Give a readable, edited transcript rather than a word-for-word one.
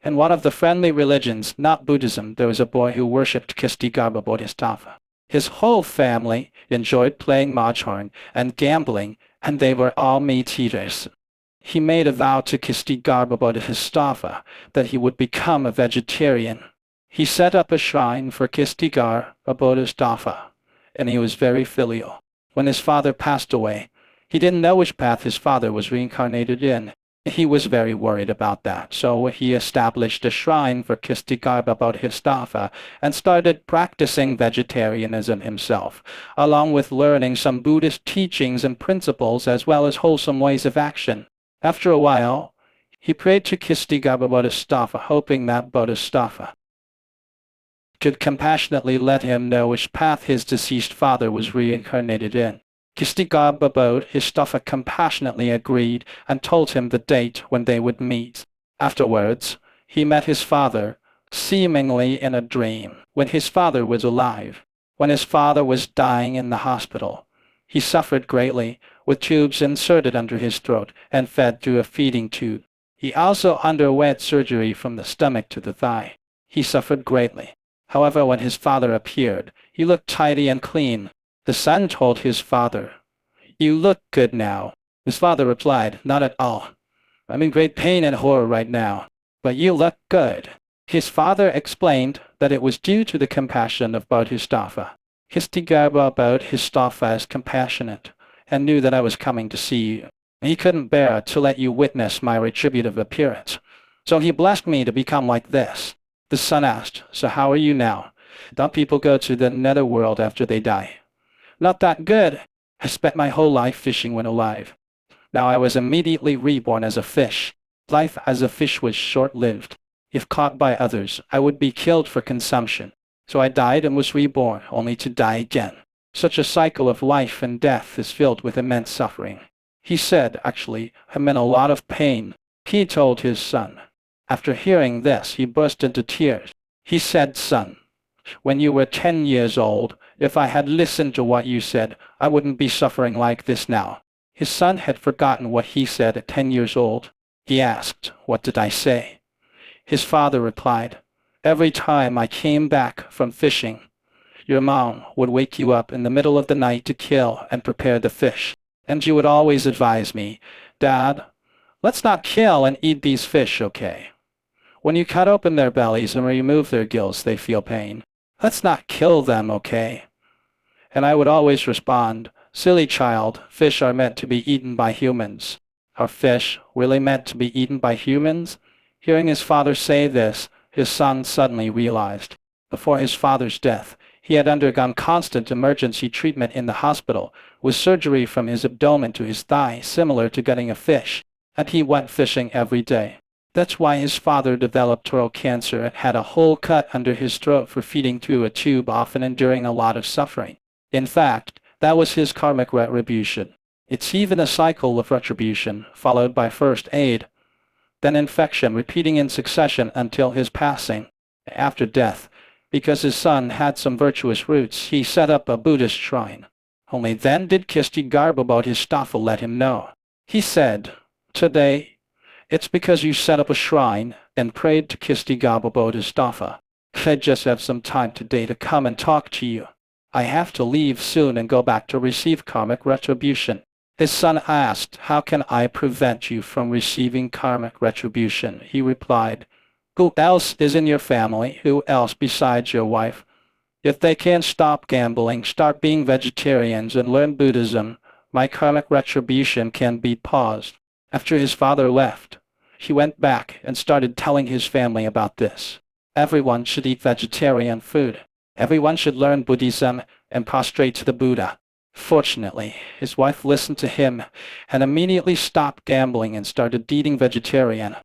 In one of the friendly religions, not Buddhism, there was a boy who worshipped Kistigarbha Bodhisattva. His whole family enjoyed playing mahjong and gambling, and they were all meat eaters. He made a vow to Kistigarbha Bodhisattva that he would become a vegetarian. He set up a shrine for Kistigarbha Bodhisattva, and he was very filial. When his father passed away, he didn't know which path his father was reincarnated in. He was very worried about that, so he established a shrine for Kistigarbha Bodhisattva and started practicing vegetarianism himself, along with learning some Buddhist teachings and principles as well as wholesome ways of action. After a while, he prayed to Kistigarbha Bodhisattva, hoping that Bodhisattva could compassionately let him know which path his deceased father was reincarnated in. Kistigarbha Bodhisattva compassionately agreed and told him the date when they would meet. Afterwards, he met his father, seemingly in a dream, when his father was alive. When his father was dying in the hospital, he suffered greatly, with tubes inserted under his throat and fed through a feeding tube. He also underwent surgery from the stomach to the thigh. He suffered greatly. However, when his father appeared, he looked tidy and clean. The son told his father, "You look good now." His father replied, "Not at all. I'm in great pain and horror right now. But you look good." His father explained that it was due to the compassion of Bodhisattva. Kistigarbha Bodhisattva is compassionate, and knew that I was coming to see you. He couldn't bear to let you witness my retributive appearance. So he blessed me to become like this. The son asked, "So how are you now? Don't people go to the netherworld after they die?" "Not that good. I spent my whole life fishing when alive. Now I was immediately reborn as a fish. Life as a fish was short-lived. If caught by others, I would be killed for consumption. So I died and was reborn, only to die again. Such a cycle of life and death is filled with immense suffering." He said, "Actually, I'm in a lot of pain," he told his son. After hearing this, he burst into tears. He said, "Son, when you were 10 years old, if I had listened to what you said, I wouldn't be suffering like this now." His son had forgotten what he said at 10 years old. He asked, "What did I say?" His father replied, "Every time I came back from fishing, your mom would wake you up in the middle of the night to kill and prepare the fish. And you would always advise me, 'Dad, let's not kill and eat these fish, okay? When you cut open their bellies and remove their gills, they feel pain. Let's not kill them, okay?' And I would always respond, 'Silly child, fish are meant to be eaten by humans.' Are fish really meant to be eaten by humans?" Hearing his father say this, his son suddenly realized. Before his father's death, he had undergone constant emergency treatment in the hospital, with surgery from his abdomen to his thigh similar to gutting a fish, and he went fishing every day. That's why his father developed throat cancer and had a hole cut under his throat for feeding through a tube, often enduring a lot of suffering. In fact, that was his karmic retribution. It's even a cycle of retribution, followed by first aid, then infection, repeating in succession until his passing. After death, because his son had some virtuous roots, he set up a Buddhist shrine. Only then did Kistigarbha Bodhisattva let him know. He said, "Today, it's because you set up a shrine and prayed to Kistigarbha Bodhisattva. I just have some time today to come and talk to you. I have to leave soon and go back to receive karmic retribution." His son asked, "How can I prevent you from receiving karmic retribution?" He replied, "Who else is in your family? Who else besides your wife? If they can't stop gambling, start being vegetarians, and learn Buddhism, my karmic retribution can be paused." After his father left, he went back and started telling his family about this. Everyone should eat vegetarian food. Everyone should learn Buddhism and prostrate to the Buddha. Fortunately, his wife listened to him and immediately stopped gambling and started eating vegetarian.